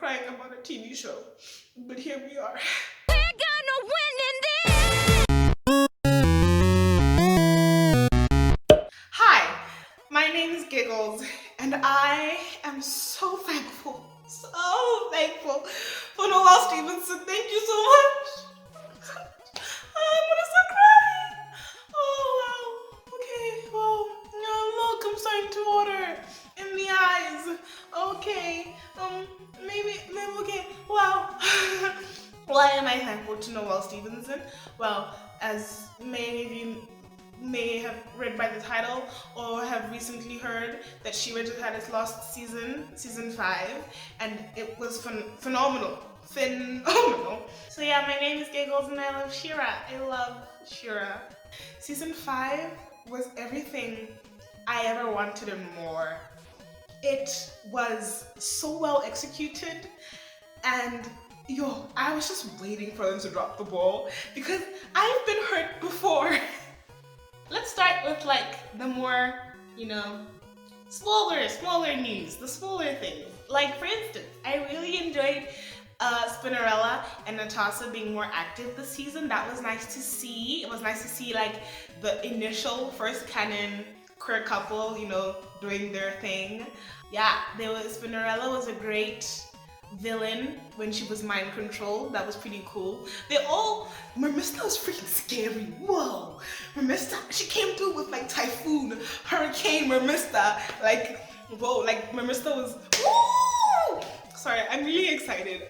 crying about a TV show. But here we are. We're gonna win in this! Hi, my name is Giggles, and I am so thankful for Noelle Stevenson. Thank you so much. I'm gonna start crying. Oh wow. Okay. Well, no, look, I'm starting to water in the eyes. Okay. Maybe. Okay. Wow. Why am I thankful to Noelle Stevenson? Well, as many of you may have read by the title or have recently heard that Shera just had its last season 5, and it was phenomenal. So yeah, my name is Giggles and I love Shera. I love Shera. Season 5 was everything I ever wanted and more. It was so well executed, and I was just waiting for them to drop the ball because I've been hurt before. Let's start with like the more, smaller news, the smaller things. Like for instance, I really enjoyed Spinnerella and Natasha being more active this season. That was nice to see. It was nice to see like the initial first canon queer couple, doing their thing. Yeah, Spinnerella was a great villain when she was mind controlled. That was pretty cool. Mermista was freaking scary. Whoa, Mermista, she came through with like typhoon, hurricane Mermista. Like, whoa, like Mermista was, woo! Sorry, I'm really excited.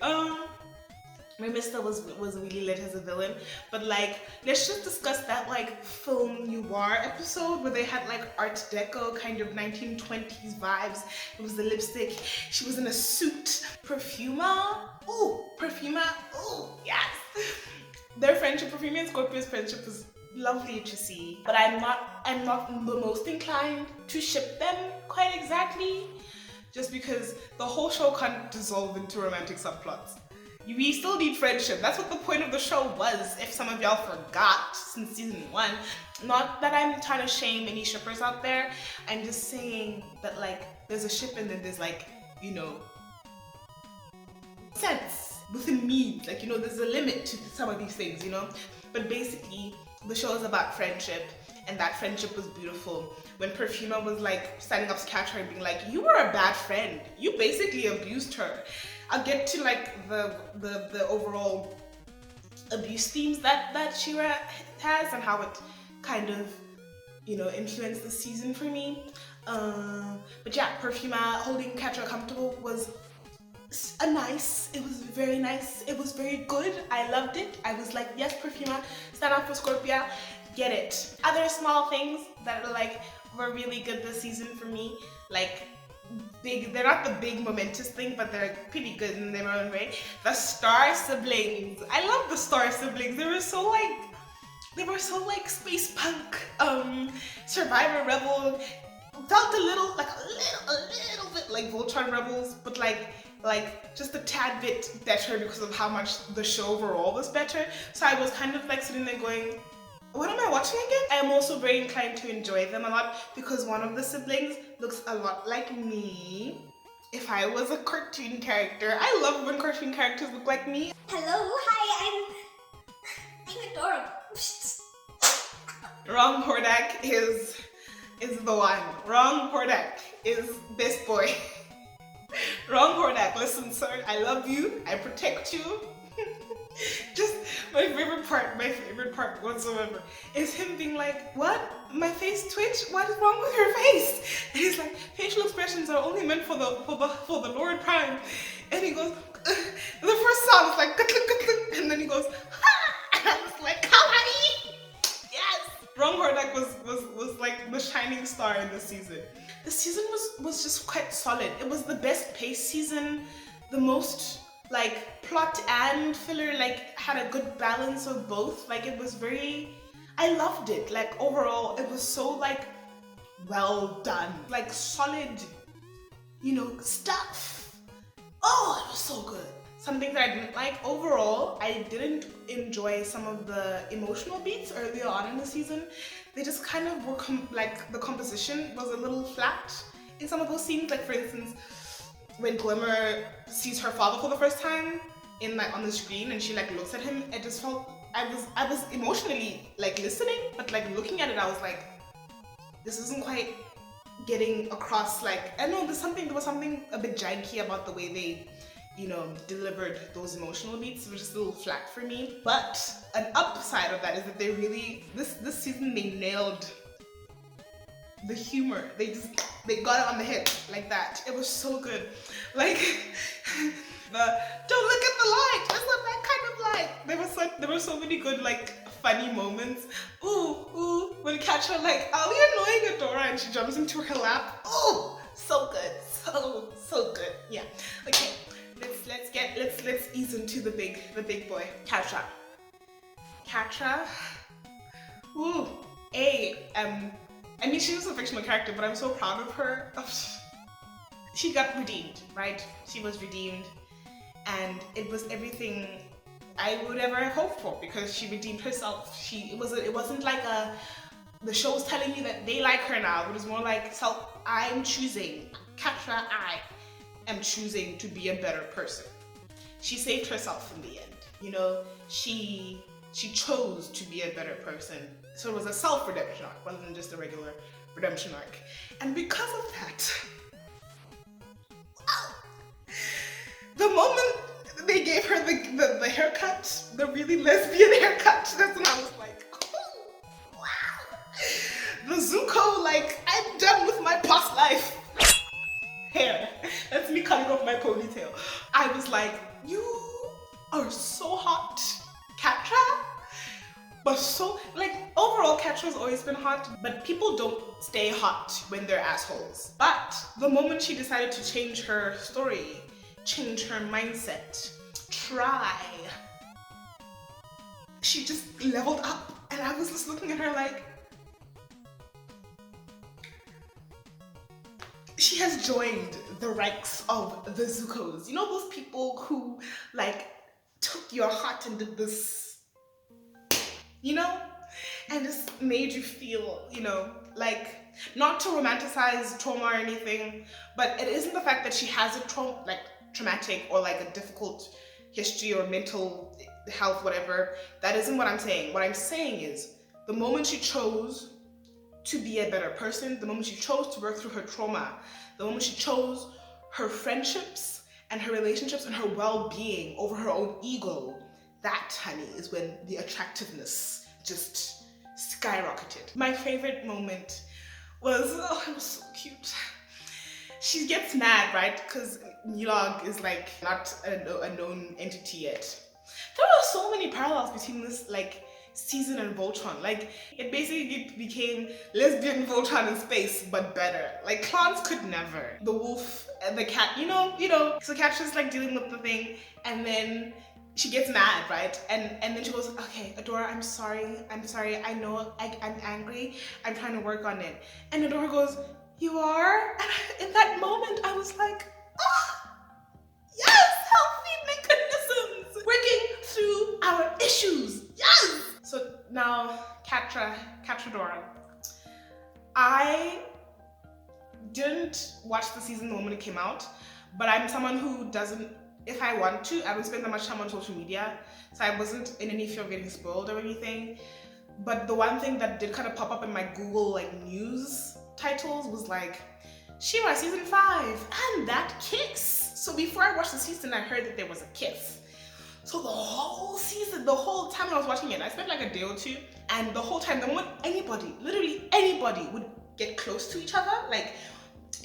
Mermista was really lit as a villain, but like, let's just discuss that like film noir episode where they had like Art Deco kind of 1920s vibes. It was the lipstick. She was in a suit. Perfuma. Ooh, yes. Their friendship, Perfuma and Scorpio's friendship, was lovely to see, but I'm not the most inclined to ship them quite exactly, just because the whole show can't dissolve into romantic subplots. We still need friendship. That's what the point of the show was, if some of y'all forgot, since season 1. Not that I'm trying to shame any shippers out there. I'm just saying that like there's a ship and then there's like, sense within means. Like, there's a limit to some of these things, But basically, the show is about friendship, and that friendship was beautiful. When Perfuma was like standing up to catch her and being like, you were a bad friend. You basically abused her. I'll get to like the overall abuse themes that Shera has and how it kind of, influenced the season for me. But yeah, Perfuma holding Catcher accountable was it was very nice. It was very good. I loved it. I was like, yes, Perfuma, stand up for Scorpia, get it. Other small things that are like were really good this season for me, like they're not the big momentous thing, but they're pretty good in their own way. The Star siblings. I love the Star siblings. They were so like space punk, Survivor Rebel. Felt a little bit like Voltron Rebels, but like just a tad bit better because of how much the show overall was better. So I was kind of like sitting there going, what am I watching again? I am also very inclined to enjoy them a lot because one of the siblings looks a lot like me. If I was a cartoon character, I love when cartoon characters look like me. Hello, hi, I'm adorable. Wrong Hordak is the one. Wrong Hordak is best boy. Wrong Hordak, listen sir, I love you, I protect you. Just my favorite part whatsoever is him being like, what? My face twitch? What is wrong with your face? And he's like, facial expressions are only meant for the Lord Prime. And he goes, the first sound is like, and then he goes, ha! And I was like, kawaii! Yes! Wrong Hordak was like the shining star in this season. The season was just quite solid. It was the best paced season, the most like plot and filler, like had a good balance of both. Like it was I loved it. Like overall, it was so like well done, like solid, stuff. Oh, it was so good. Some things I didn't like overall, I didn't enjoy some of the emotional beats earlier on in the season. They just kind of were the composition was a little flat in some of those scenes. Like for instance, when Glimmer sees her father for the first time in like on the screen and she like looks at him, it just felt I was emotionally like listening, but like looking at it, I was like, this isn't quite getting across. Like, I know there was something a bit janky about the way they, you know, delivered those emotional beats. It was just a little flat for me. But an upside of that is that they really, this season, they nailed the humor. They got it on the head like that. It was so good. Like don't look at the light. It's not that kind of light. There were so many good like funny moments. Ooh, when Katja like, are we annoying Adora? And she jumps into her lap. Ooh, so good, so good. Yeah. Okay, let's ease into the big boy, Katja. Ooh, I mean, she's a fictional character, but I'm so proud of her. She got redeemed, right? She was redeemed, and it was everything I would ever have hoped for because she redeemed herself. It wasn't like the show's telling you that they like her now. It was more like I'm choosing, Katja, I am choosing to be a better person. She saved herself in the end. You know, she chose to be a better person. So it was a self-redemption arc rather than just a regular redemption arc. And because of that, the moment they gave her the haircut, the really lesbian haircut, that's when I was like, oh, wow. The Zuko, like, I'm done with my past life hair. That's me cutting off my ponytail. I was like, you are so hot, Katja. But so, like, overall, Katja's always been hot, but people don't stay hot when they're assholes. But the moment she decided to change her story, change her mindset, she just leveled up. And I was just looking at her like, she has joined the ranks of the Zukos. You know those people who, like, took your heart and did this, you know, and just made you feel, you know, like, not to romanticize trauma or anything, but it isn't the fact that she has a traumatic or like a difficult history or mental health, whatever. That isn't what I'm saying. What I'm saying is the moment she chose to be a better person, the moment she chose to work through her trauma, the moment she chose her friendships and her relationships and her well-being over her own ego, that, honey, is when the attractiveness just skyrocketed. My favorite moment was, it was so cute. She gets mad, right? Because Nilog is like not a known entity yet. There are so many parallels between this like season and Voltron. Like, it basically became lesbian Voltron in space, but better. Like, clans could never. The wolf and the cat, you know. So Cat's just like dealing with the thing, and then she gets mad, right? And then she goes, okay, Adora, I'm sorry. I know I'm angry. I'm trying to work on it. And Adora goes, you are? And in that moment, I was like, yes, healthy mechanisms working through our issues. Yes. So now, Katradora. I didn't watch the season the moment it came out, but I'm someone who doesn't, if I want to, I don't spend that much time on social media, so I wasn't in any fear of getting spoiled or anything. But the one thing that did kind of pop up in my Google like news titles was like, Shera season 5 and that kiss. So before I watched the season, I heard that there was a kiss. So the whole season, the whole time I was watching it, I spent like a day or two, and the whole time, the moment anybody, literally anybody would get close to each other, like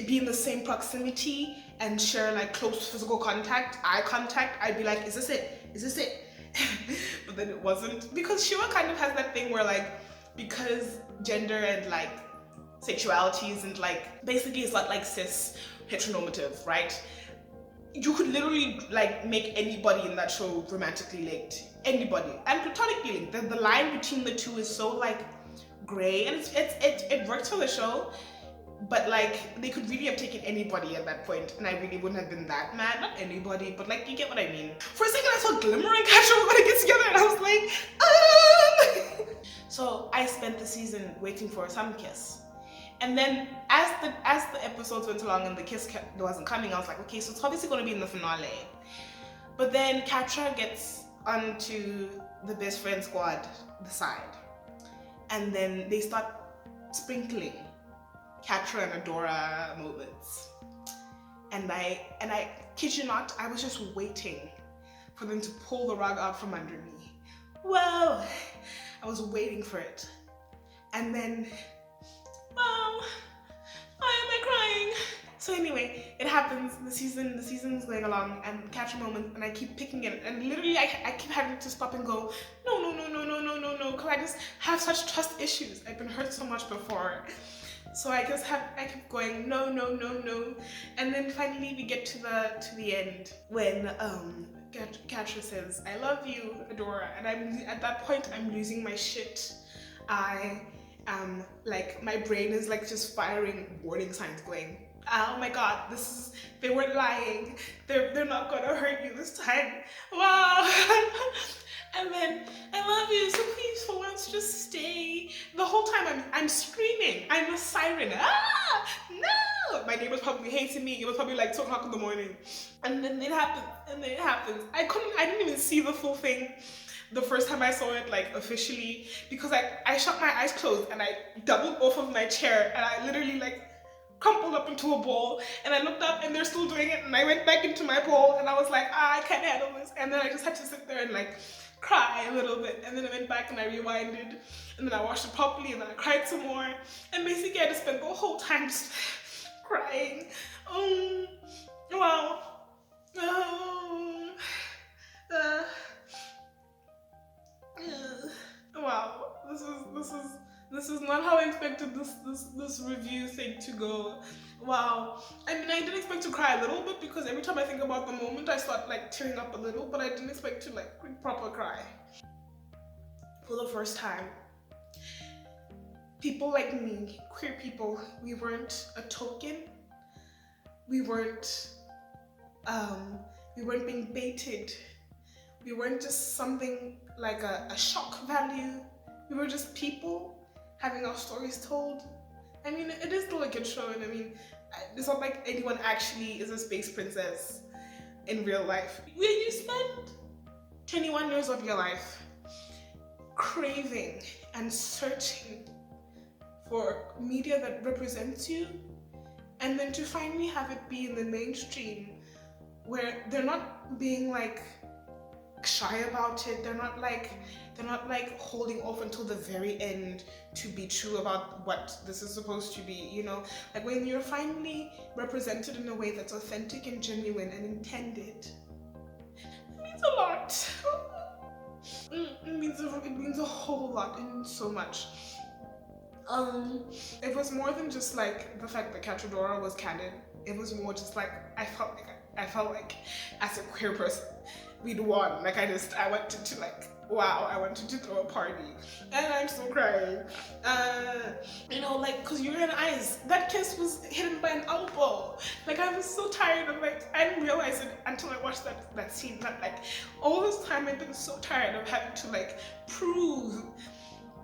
be in the same proximity and share like close physical contact, eye contact, I'd be like, is this it? Is this it? But then it wasn't, because Shera kind of has that thing where like, because gender and like sexuality isn't like, basically it's not like cis heteronormative, right? You could literally like make anybody in that show romantically linked, anybody, and platonically linked. The line between the two is so like gray, and it works for the show, but like they could really have taken anybody at that point, and I really wouldn't have been that mad. Not anybody, but like, you get what I mean. For a second I saw Glimmer and Katja were gonna get together, and I was like, So I spent the season waiting for some kiss, And then as the episodes went along and the kiss wasn't coming, I was like, okay, so it's obviously going to be in the finale. But then Katra gets onto the best friend squad, the side, and then they start sprinkling Katra and Adora moments. And I kid you not, I was just waiting for them to pull the rug out from under me. Whoa! I was waiting for it. And then, wow, why am I crying? So anyway, it happens, the season's going along, and catch a moment, and I keep picking it, and literally I keep having to stop and go, no, because I just have such trust issues. I've been hurt so much before. So I keep going, no. And then finally we get to the end when Katra says, I love you, Adora, and at that point I'm losing my shit. I am like, my brain is like just firing warning signs going, oh my god, they weren't lying. They're not gonna hurt you this time. Wow. And then, I love you, so please for once just stay. The whole time I'm screaming. I'm a siren. Ah! No! My neighbors probably hated me. It was probably like 2 o'clock in the morning. And then it happens. I didn't even see the full thing the first time I saw it, like officially, because I shut my eyes closed and I doubled off of my chair and I literally like crumpled up into a ball, and I looked up and they're still doing it, and I went back into my ball and I was like, I can't handle this. And then I just had to sit there and like cry a little bit, and then I went back and I rewinded, and then I watched it properly, and then I cried some more, and basically I just spent the whole time just crying. Wow. Wow. This is not how I expected this review thing to go. Wow. I mean, I did expect to cry a little bit because every time I think about the moment, I start like tearing up a little, but I didn't expect to like proper cry. For the first time, people like me, queer people, we weren't a token. We weren't being baited. We weren't just something like a shock value. We were just people having our stories told. I mean, it is still a good show, and I mean, it's not like anyone actually is a space princess in real life. When you spend 21 years of your life craving and searching for media that represents you, and then to finally have it be in the mainstream where they're not being like shy about it, they're not like holding off until the very end to be true about what this is supposed to be, you know? Like when you're finally represented in a way that's authentic and genuine and intended, it means a lot. It means a whole lot. It means so much. It was more than just like the fact that Cachadora was canon. It was more just like I felt like as a queer person we'd won. Like I wanted to like, wow, I wanted to throw a party, and I'm still crying. You know, like, cause you're in eyes. That kiss was hidden by an elbow. Like I was so tired of like, I didn't realize it until I watched that scene. That like all this time I've been so tired of having to like prove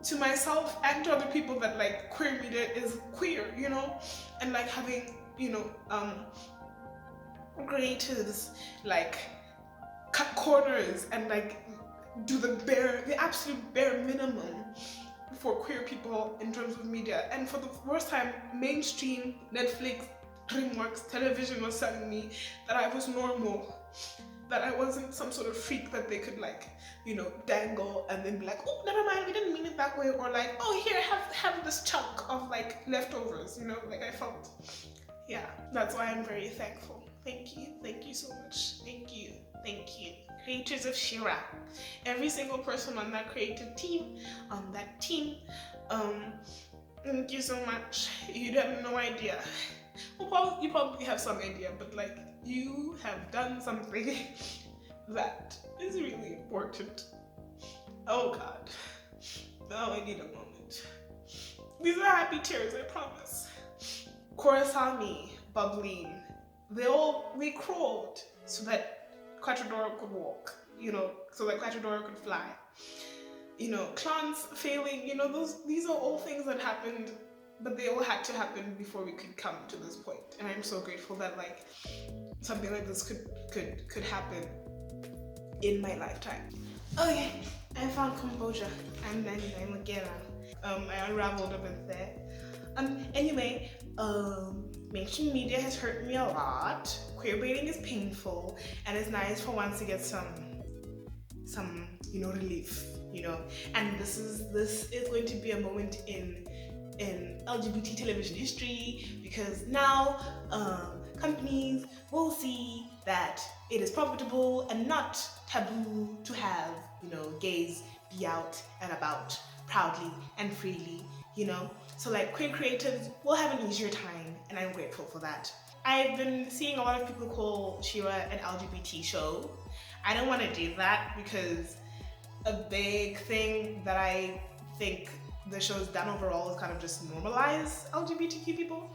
to myself and to other people that like queer media is queer, you know, and like having, you know, creators like cut corners and like do the absolute bare minimum for queer people in terms of media. And for the first time, mainstream Netflix, DreamWorks television was telling me that I was normal, that I wasn't some sort of freak that they could like, you know, dangle and then be like, oh, never mind, we didn't mean it that way, or like, oh, here, have this chunk of like leftovers, you know, like I felt. Yeah, that's why I'm very thankful. Thank you so much. Thank you. Creators of Shera, every single person on that creative team, on that team, thank you so much. You have no idea. Well, you probably have some idea, but like, you have done something that is really important. Oh God. Now I need a moment. These are happy tears, I promise. Korasami, Bubbleen, they crawled so that Quattrodora could walk, you know, so that Quattrodora could fly. You know, clans failing, you know, these are all things that happened but they all had to happen before we could come to this point. And I'm so grateful that like something like this could happen in my lifetime. Okay, I found composure. I'm again. I unraveled a bit there. Anyway, mainstream media has hurt me a lot. Queerbaiting is painful, and it's nice for once to get some relief, And this is going to be a moment in LGBT television history, because now companies will see that it is profitable and not taboo to have gays be out and about proudly and freely, so like queer creatives will have an easier time, and I'm grateful for that. I've been seeing a lot of people call Shera an LGBT show. I don't want to do that, because a big thing that I think the show's done overall is kind of just normalize LGBTQ people.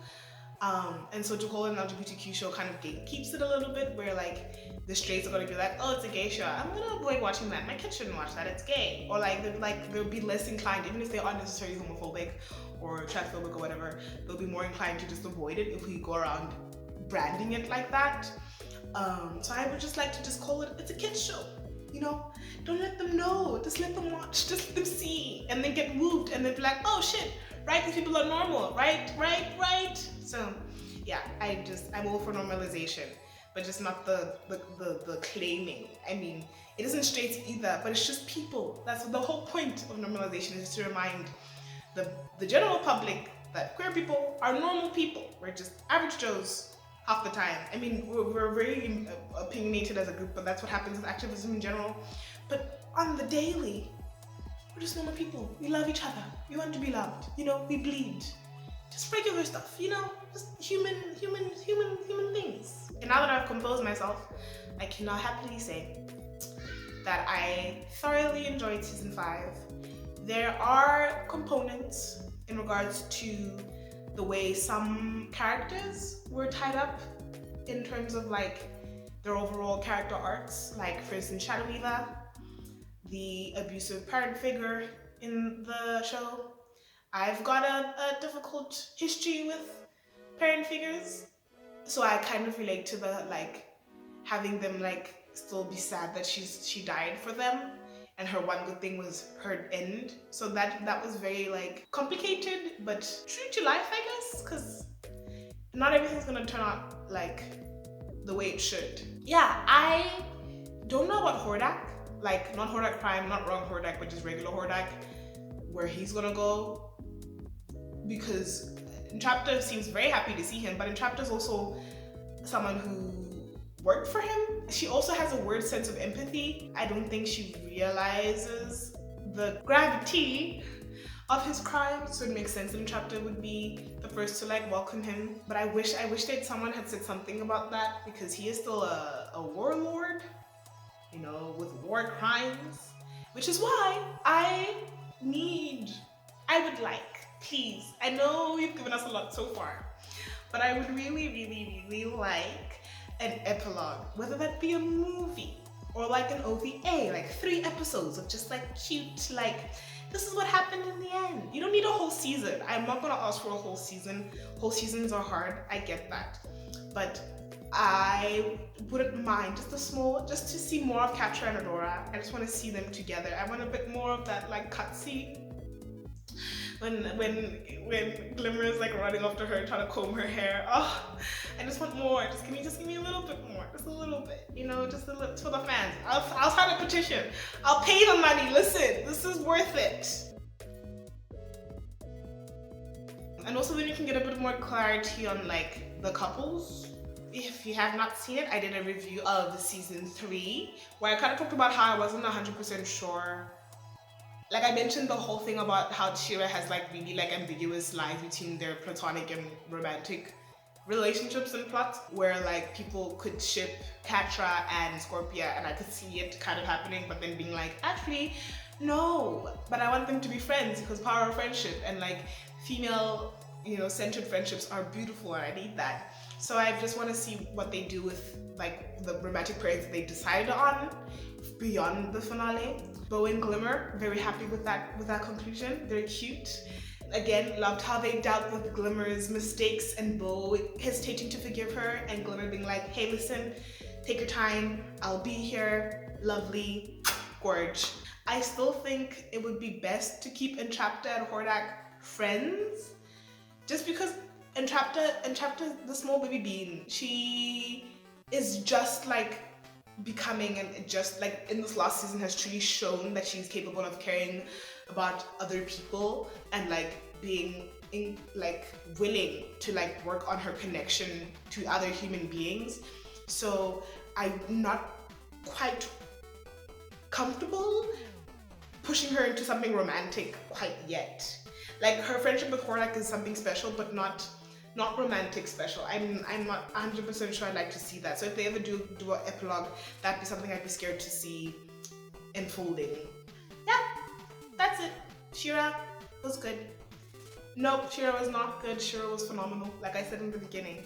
And so to call it an LGBTQ show kind of gatekeeps it a little bit, where like the straights are gonna be like, oh, it's a gay show, I'm gonna avoid watching that, my kids shouldn't watch that, it's gay. Or they'll be less inclined, even if they aren't necessarily homophobic or transphobic or whatever, they'll be more inclined to just avoid it if we go around branding it like that. So I would just like to just call it, it's a kids show. Don't let them know, just let them watch, just let them see, and then get moved, and then be like, oh shit, right, these people are normal, right. So yeah, I'm all for normalization, but just not the claiming. I mean, it isn't straight either, but it's just people. That's the whole point of normalization, is to remind the general public that queer people are normal people. We're just average Joes half the time. I mean, we're very opinionated as a group, but that's what happens with activism in general. But on the daily, we're just normal people. We love each other. We want to be loved. We bleed. Just regular stuff, just human things. And now that I've composed myself, I can now happily say that I thoroughly enjoyed season 5. There are components in regards to the way some characters were tied up in terms of like their overall character arcs. Like for instance, Shadowweaver, the abusive parent figure in the show. I've got a difficult history with parent figures, so I kind of relate to the like having them like still be sad that she died for them, and her one good thing was her end. So that was very like complicated, but true to life, I guess, because not everything's gonna turn out like the way it should. Yeah, I don't know about Hordak, like not Hordak Prime, not wrong Hordak, but just regular Hordak, where he's gonna go, because Entrapta seems very happy to see him, but Entrapta's also someone who worked for him. She also has a weird sense of empathy. I don't think she realizes the gravity of his crime, so it makes sense that Entrapta would be the first to like welcome him. But I wish that someone had said something about that, because he is still a warlord, with war crimes, which is why I would like, please, I know you've given us a lot so far, but I would really like an epilogue, whether that be a movie or like an OVA, like 3 episodes of just like cute, like this is what happened in the end. You don't need a whole season. I'm not gonna ask for a whole season. Whole seasons are hard, I get that, but I wouldn't mind just to see more of Catra and Adora. I just want to see them together. I want a bit more of that like cutscene. When Glimmer is like running after her, trying to comb her hair. Oh, I just want more. Just give me a little bit more. Just a little bit. Just a little for the fans. I'll sign a petition. I'll pay the money. Listen, this is worth it. And also then you can get a bit more clarity on like the couples. If you have not seen it, I did a review of season 3 where I kind of talked about how I wasn't 100% sure. Like I mentioned the whole thing about how Shera has like really like ambiguous lines between their platonic and romantic relationships and plots, where like people could ship Catra and Scorpia, and I could see it kind of happening, but then being like, actually, no, but I want them to be friends because power of friendship, and like female, centered friendships are beautiful, and I need that. So I just want to see what they do with like the romantic pairings that they decided on beyond the finale. Bow and Glimmer, very happy with that conclusion. They're cute. again, loved how they dealt with Glimmer's mistakes and Bo hesitating to forgive her and Glimmer being like, hey, listen, take your time, I'll be here, lovely, gorge. I still think it would be best to keep Entrapta and Hordak friends, just because Entrapta, the small baby bean, she is just like becoming, and just like in this last season has truly shown that she's capable of caring about other people and like being willing to like work on her connection to other human beings. So I'm not quite comfortable pushing her into something romantic quite yet. Like her friendship with Hordak is something special, but not romantic special. I'm not 100% sure I'd like to see that. So if they ever do an epilogue, that'd be something I'd be scared to see unfolding. Yeah, that's it. Shera was good. Nope, Shera was not good. Shera was phenomenal. Like I said in the beginning,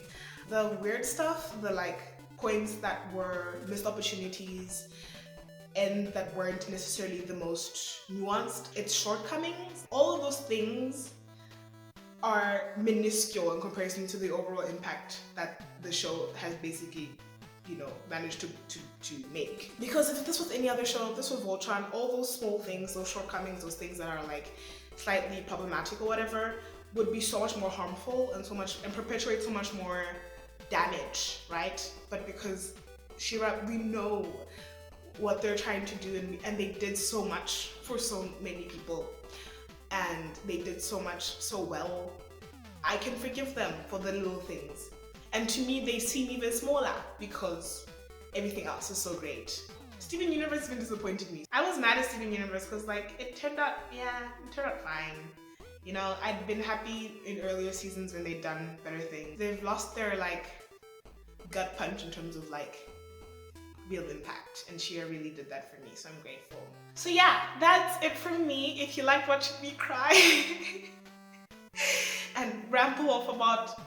the weird stuff, the like points that were missed opportunities and that weren't necessarily the most nuanced, its shortcomings, all of those things are minuscule in comparison to the overall impact that the show has basically, you know, managed to make. Because if this was any other show, if this was Voltron, all those small things, those shortcomings, those things that are like slightly problematic or whatever, would be so much more harmful and perpetuate so much more damage, right? But because Shera, we know what they're trying to do, and they did so much for so many people, and they did so much so well, I can forgive them for the little things. And to me, they seem even smaller because everything else is so great. Steven Universe has been disappointing me. I was mad at Steven Universe because like it turned out fine. You know, I'd been happy in earlier seasons when they'd done better things. They've lost their like gut punch in terms of like real impact, and Shera really did that for me, so I'm grateful. So yeah, that's it from me. If you like watching me cry and ramble off about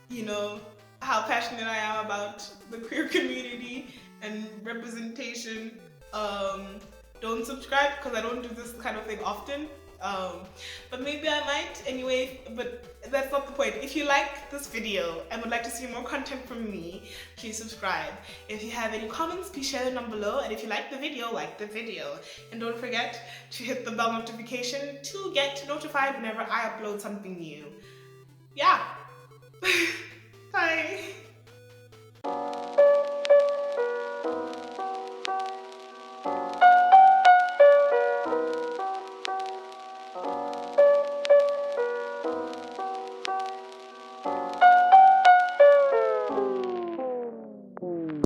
you know, how passionate I am about the queer community and representation, don't subscribe because I don't do this kind of thing often. But maybe I might anyway, but that's not the point. If you like this video and would like to see more content from me, please subscribe. If you have any comments, please share them down below. And if you like the video, like the video. And don't forget to hit the bell notification to get notified whenever I upload something new. Yeah. Bye.